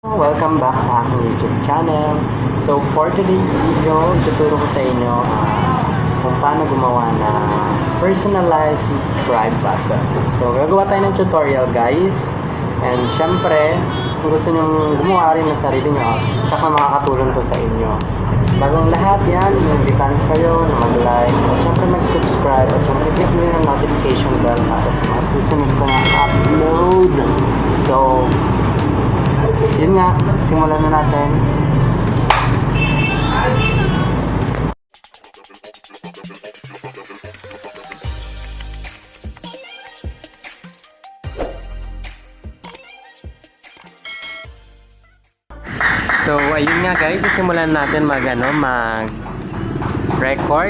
Welcome back sa aking YouTube channel. So for today's video, tuturo ko sa inyo kung paano gumawa ng personalized subscribe button. So gagawa tayo ng tutorial guys. And syempre, kung gusto nyo gumawa rin ng sarili nyo, tsaka makakatulong to sa inyo. Bagong lahat yan, mag-depends kayo na mag-like, at syempre mag-subscribe, at syempre click nyo yung notification bell para sa mga susunod ko na upload. So, yun nga, simulan na natin. So, ayun nga guys, simulan natin mag-record.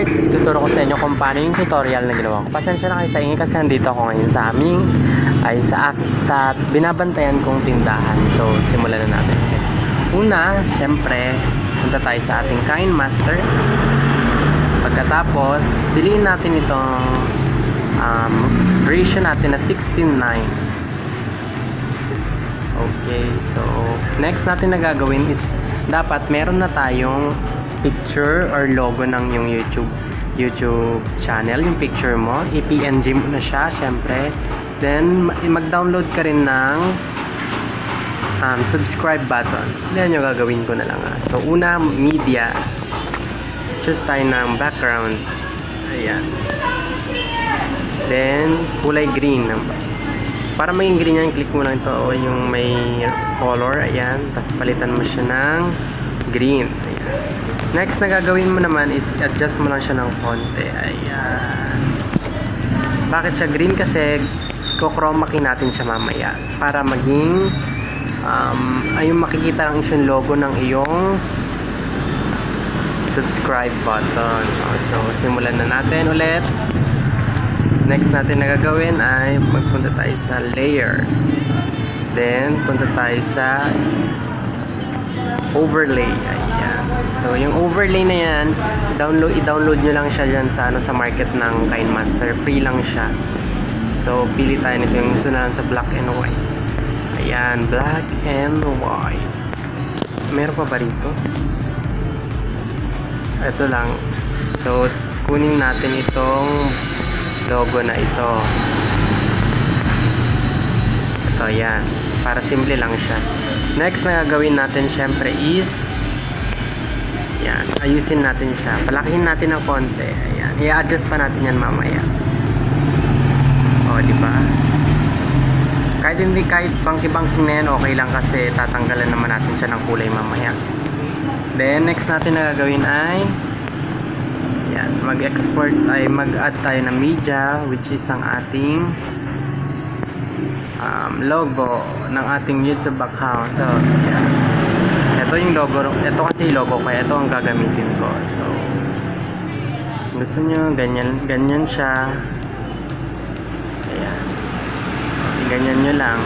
Tuturo ko sa inyo kung paano yung tutorial na ginawa ko. Pasensya na kayo sa ingay kasi nandito ako ngayon sa aming sa binabantayan kong tindahan. So, simulan na natin. Una, syempre, punta tayo sa ating KineMaster. Pagkatapos, piliin natin itong ratio natin na 16:9. Okay, so next natin na gagawin is dapat meron na tayong picture or logo ng yung YouTube channel, yung picture mo. I-PNG mo na siya, syempre. Then, mag-download ka rin ng subscribe button. Yan yung gagawin ko na lang. So, una, media. Choose tayo ng background. Ayan. Then, kulay green. Para maging green yan, click mo lang ito yung may color. Ayan. Tapos, palitan mo siya ng green. Ayan. Next na gagawin mo naman is adjust mo lang siya ng konti. Ayan. Bakit siya green? Kasi chroma key natin siya mamaya para maging ayun, makikita lang yung logo ng iyong subscribe button. So simulan na natin ulit. Next natin na gagawin ay magpunta tayo sa layer, then punta tayo sa overlay. Ayan. So yung overlay na yan, i-download nyo lang siya dyan sa market ng KineMaster. Free lang siya. So, pili tayo nito yung gusto na lang sa black and white. Ayan, black and white. Meron pa ba rito? Ito lang. So, kunin natin itong logo na ito. Ito, ayan. Para simple lang siya. Next na gagawin natin syempre is ayan, ayusin natin siya. Palakihin natin ng konti. Ayan, i-adjust pa natin yan mamaya. O, diba? Kahit bangki-bangking na yan, okay lang kasi tatanggalan naman natin siya ng kulay mamaya. Then, next natin na gagawin ay yan, mag-add tayo ng media, which is ang ating logo ng ating YouTube account. So, yan. Ito yung logo, ito kasi yung logo ko, ito ang gagamitin ko. So, gusto nyo, ganyan siya. Ayan. Ganyan nyo lang.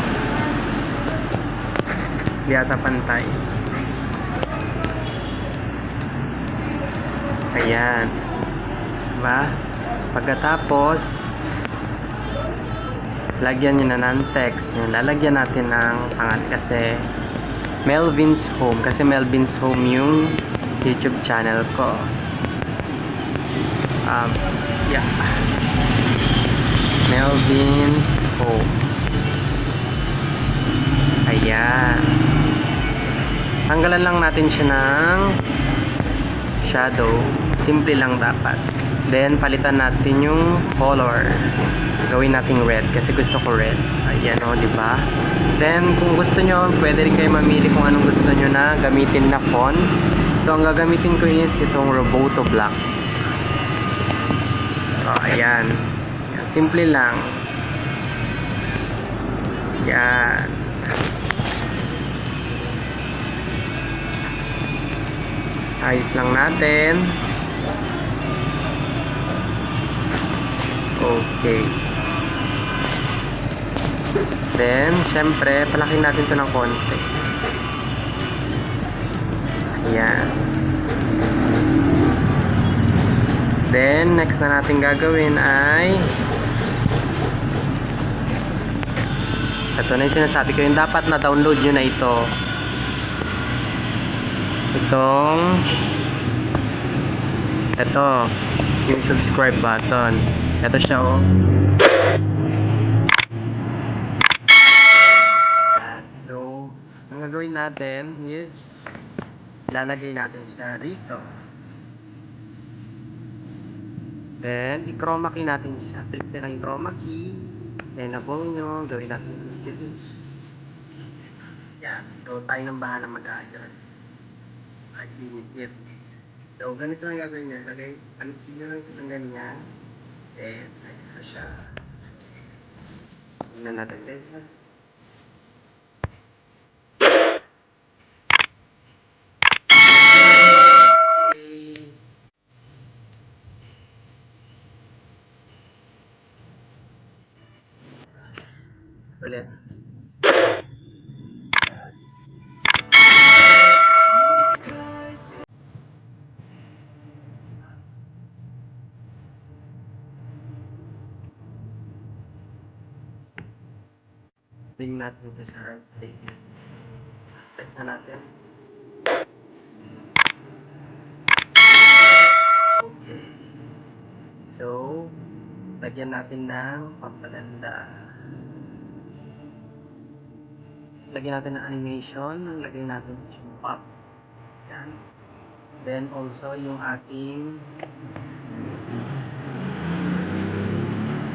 Di ata pantay. Ayan. Diba? Pagkatapos, lagyan nyo na ng text. Lalagyan natin ng pangalan kasi Melvin's Home. Kasi Melvin's Home yung YouTube channel ko. Yeah. Melvin's Home. Ayan. Tanggalan lang natin siya ng shadow. Simple lang dapat. Then, palitan natin yung color. Gawin natin red kasi gusto ko red. Ayan o, diba? Then, kung gusto nyo, pwede rin kayo mamili kung anong gusto nyo na gamitin na font. So, ang gagamitin ko is itong Roboto Black. O, ayan. Simple lang. Yan. Ayos lang natin. Okay. Then, syempre, palakin natin ito ng konti. Ayan. Then, next na natin gagawin ay ito na yung sinasabi ko, yung dapat na download nyo na ito. itong ito yung subscribe button. Ito siya oh. So ang gagawin natin is lalagay natin siya rito. Then i-chroma key natin siya. Click na lang yung chroma key. Then na-phone nyo, gawin natin yung yan. So tayo ng bahala mag-adjust. So, ganito ang gagawin niya. Lagay, nyo lang ng ganyan. And, ito siya. Tingnan natin guys. Okay. Ulit. Tingnan natin ito sa right side. Check na natin. Okay. So, lagyan natin ng pampaganda. Lagyan natin ng animation. Lagyan natin yung pop. Yan. Then also yung ating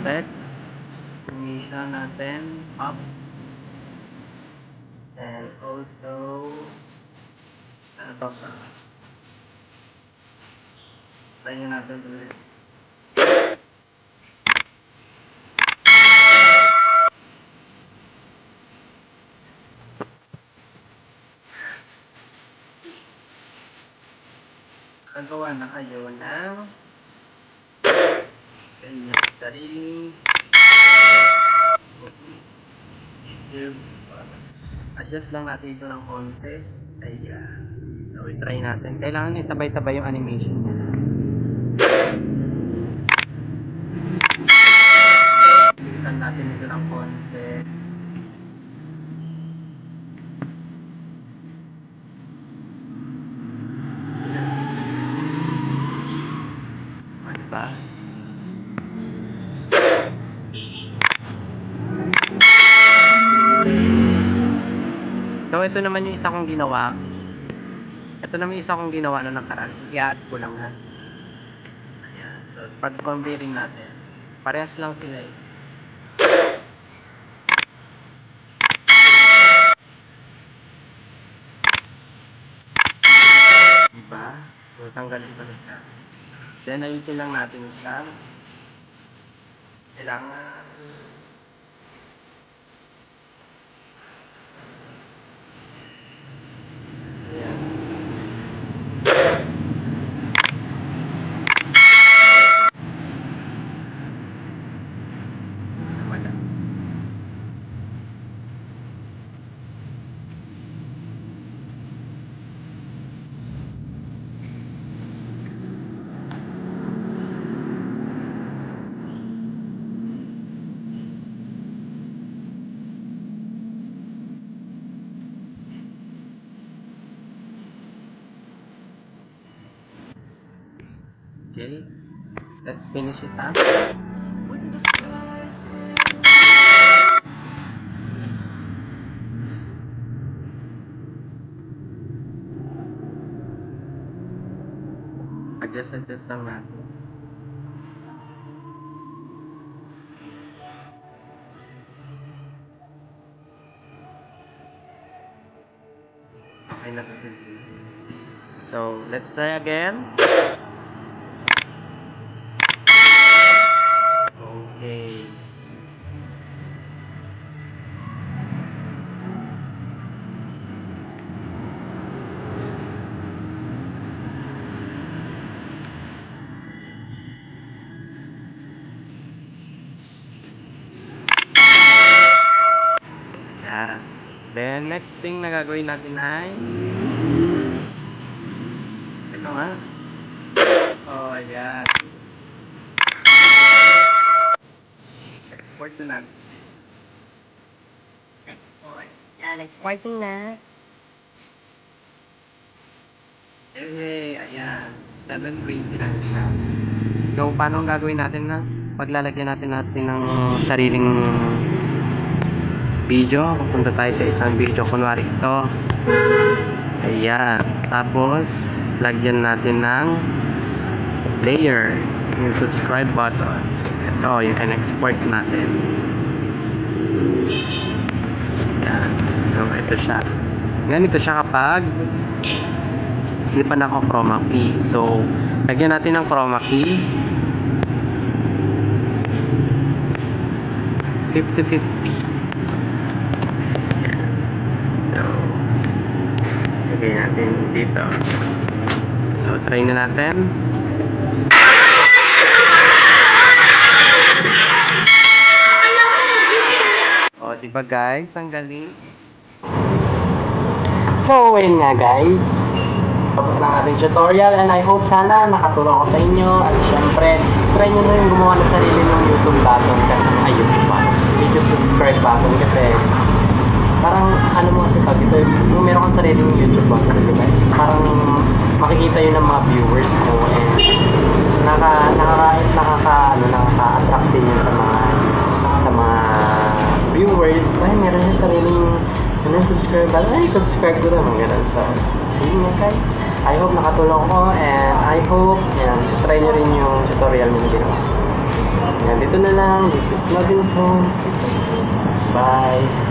effect. Animation natin. Pop. And also ano to sa lagyan natin ulit. Nagawa na kayo ng kanyang sarili. Adjust lang natin ito ng konti. Ayan. So, i-try natin. Kailangan isabay-sabay yung animation niya. Bilisan natin ito ng konti. Ano ba? So, ito naman yung isa kong ginawa. Ito naman yung isa kong ginawa na nakaraan. I-add ko lang ha. Ayan. So, pag-comparing natin. Parehas lang sila eh. Diba? So, tanggalin ko na siya. Then, ayusin lang natin siya. Kailangan ayan. Wala. Okay. Let's finish it up. Adjust lang natin. Okay na to. So, let's try again. Okay. Yeah. Then, next thing na gagawin natin ay ito nga. Oh, yeah. Export na natin. Okay. Yan, export na. Ayan. 720 lang siya. So, paano ang gagawin natin na? Paglalagyan natin ng sariling video. Pupunta tayo sa isang video. Kunwari ito. Ayan. Tapos, lagyan natin ng layer. Yung subscribe button. Ito, you can export natin. Ayan. So, ito siya. Ganito siya kapag hindi pa naka chroma key. So, lagyan natin ng chroma key. 50-50. So, lagyan natin dito. So, try na natin. O, diba guys? Ang galing. So, ayun nga guys. Tapos ng ating tutorial and I hope sana nakatulong ako sa inyo at syempre try nyo na yung gumawa ng sarili ng YouTube button kasi YouTube subscribe button kasi parang ano mo kasi pag ito yung meron kang sariling YouTube button diba? Parang makikita yun ng mga viewers mo and nakaka-attract din yun sa mga viewers ay meron yung sariling subscribe button ay subscribe ko naman gano'n so yun nga guys. I hope nakatulong ko and I hope try nyo rin yung tutorial nyo na ginawa. Dito na lang. This is Lovin's Home. Bye.